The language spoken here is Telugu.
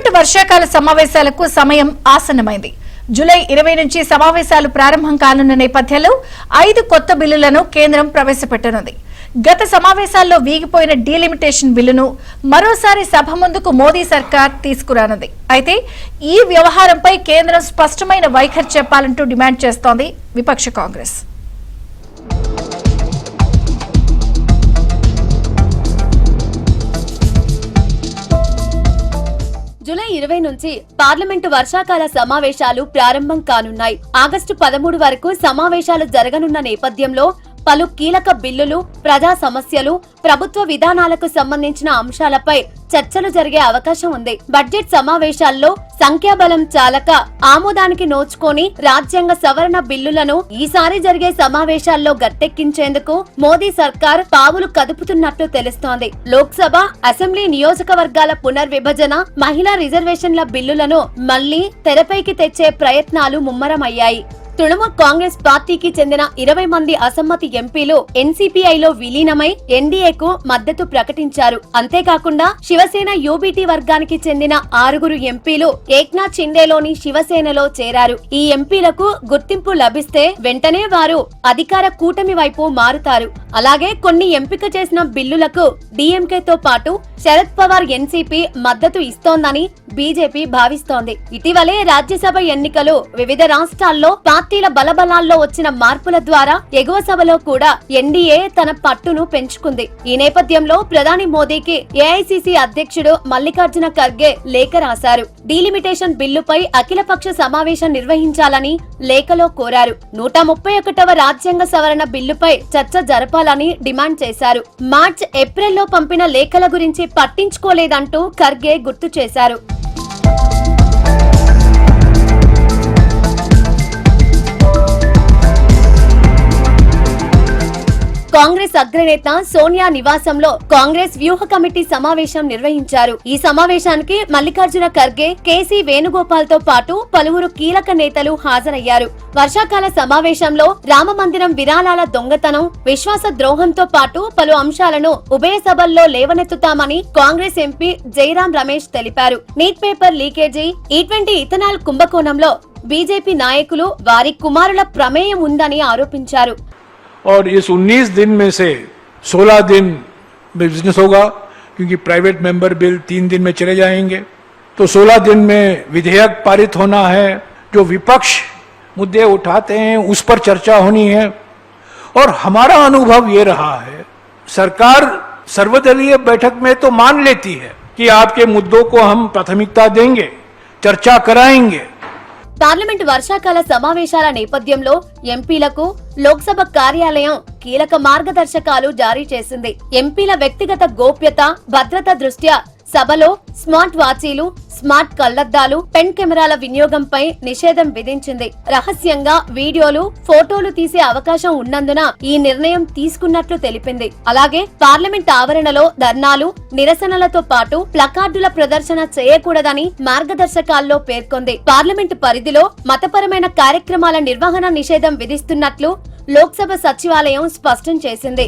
పార్లమెంటు వర్షాకాల సమావేశాలకు సమయం ఆసన్నమైంది. జూలై 20 నుంచి సమావేశాలు ప్రారంభం కానున్న నేపథ్యంలో 5 కొత్త బిల్లులను కేంద్రం ప్రవేశపెట్టనుంది. గత సమావేశాల్లో వీగిపోయిన డీలిమిటేషన్ బిల్లును మరోసారి సభ ముందుకు మోదీ సర్కార్ తీసుకురానుంది. అయితే ఈ వ్యవహారంపై కేంద్రం స్పష్టమైన వైఖరి చెప్పాలంటూ డిమాండ్ చేస్తోంది విపక్ష కాంగ్రెస్. జూలై 20 నుంచి పార్లమెంటు వర్షాకాల సమావేశాలు ప్రారంభం కానున్నాయి. ఆగస్టు 13 వరకు సమావేశాలు జరగనున్న నేపథ్యంలో పలు కీలక బిల్లులు, ప్రజా సమస్యలు, ప్రభుత్వ విధానాలకు సంబంధించిన అంశాలపై చర్చలు జరిగే అవకాశం ఉంది. బడ్జెట్ సమావేశాల్లో సంఖ్యాబలం చాలక ఆమోదానికి నోచుకొని రాజ్యాంగ సవరణ బిల్లులను ఈసారి జరిగే సమావేశాల్లో గట్టెక్కించేందుకు మోదీ సర్కార్ పావులు కదుపుతున్నట్లు తెలుస్తోంది. లోక్సభ, అసెంబ్లీ నియోజకవర్గాల పునర్విభజన, మహిళా రిజర్వేషన్ల బిల్లులను మళ్లీ తెరపైకి తెచ్చే ప్రయత్నాలు ముమ్మరమయ్యాయి. తృణమూల్ కాంగ్రెస్ పార్టీకి చెందిన 20 మంది అసమ్మతి ఎంపీలు ఎన్సీపీఐలో విలీనమై ఎన్డీఏకు మద్దతు ప్రకటించారు. అంతేకాకుండా శివసేన యూబీటీ వర్గానికి చెందిన 6 ఎంపీలు ఏక్నాథ్ షిండేలోని శివసేనలో చేరారు. ఈ ఎంపీలకు గుర్తింపు లభిస్తే వెంటనే వారు అధికార కూటమి వైపు మారుతారు. అలాగే కొన్ని ఎంపిక చేసిన బిల్లులకు డీఎంకేతో పాటు శరద్ పవార్ ఎన్సీపీ మద్దతు ఇస్తోందని బీజేపీ భావిస్తోంది. ఇటీవలే రాజ్యసభ ఎన్నికలు, వివిధ రాష్ట్రాల్లో పార్టీల బలబలాల్లో వచ్చిన మార్పుల ద్వారా ఎగువ సభలో కూడా ఎన్డీఏ తన పట్టును పెంచుకుంది. ఈ నేపథ్యంలో ప్రధాని మోదీకి ఏఐసీసీ అధ్యక్షుడు మల్లికార్జున ఖర్గే లేఖ రాశారు. డీలిమిటేషన్ బిల్లుపై అఖిలపక్ష సమావేశం నిర్వహించాలని లేఖలో కోరారు. 131వ రాజ్యాంగ సవరణ బిల్లుపై చర్చ జరపాలని డిమాండ్ చేశారు. మార్చ్, ఏప్రిల్లో పంపిన లేఖల గురించి పట్టించుకోలేదంటూ ఖర్గే గుర్తు చేశారు. కాంగ్రెస్ అగ్రనేత సోనియా నివాసంలో కాంగ్రెస్ వ్యూహ కమిటీ సమావేశం నిర్వహించారు. ఈ సమావేశానికి మల్లికార్జున ఖర్గే, కేసీ వేణుగోపాల్ తో పాటు పలువురు కీలక నేతలు హాజరయ్యారు. వర్షాకాల సమావేశంలో రామ మందిరం విరాళాల దొంగతనం, విశ్వాస ద్రోహంతో పాటు పలు అంశాలను ఉభయ సభల్లో లేవనెత్తుతామని కాంగ్రెస్ ఎంపీ జైరాం రమేష్ తెలిపారు. Neat paper leakage, E20 ethanol కుంభకోణంలో బీజేపీ నాయకులు, వారి కుమారుల ప్రమేయం ఉందని ఆరోపించారు. और इस 19 दिन में से 16 दिन बिजनेस होगा, क्योंकि प्राइवेट मेंबर बिल 3 दिन में चले जाएंगे, तो 16 दिन में विधेयक पारित होना है. जो विपक्ष मुद्दे उठाते हैं उस पर चर्चा होनी है. और हमारा अनुभव ये रहा है, सरकार सर्वदलीय बैठक में तो मान लेती है कि आपके मुद्दों को हम प्राथमिकता देंगे, चर्चा कराएंगे. పార్లమెంట్ వర్షాకాల సమావేశాల నేపథ్యంలో ఎంపీలకు లోక్సభ కార్యాలయం కీలక మార్గదర్శకాలు జారీ చేసింది. ఎంపీల వ్యక్తిగత గోప్యత, భద్రత దృష్ట్యా సభలో స్మార్ట్ వాచీలు, స్మార్ట్ కళ్లద్దాలు, పెన్ కెమెరాల వినియోగంపై నిషేధం విధించింది. రహస్యంగా వీడియోలు, ఫోటోలు తీసే అవకాశం ఉన్నందున ఈ నిర్ణయం తీసుకున్నట్లు తెలిపింది. అలాగే పార్లమెంట్ ఆవరణలో ధర్నాలు, నిరసనలతో పాటు ప్లకార్డుల ప్రదర్శన చేయకూడదని మార్గదర్శకాల్లో పేర్కొంది. పార్లమెంటు పరిధిలో మతపరమైన కార్యక్రమాల నిర్వహణ నిషేధం విధిస్తున్నట్లు లోక్సభ సచివాలయం స్పష్టం చేసింది.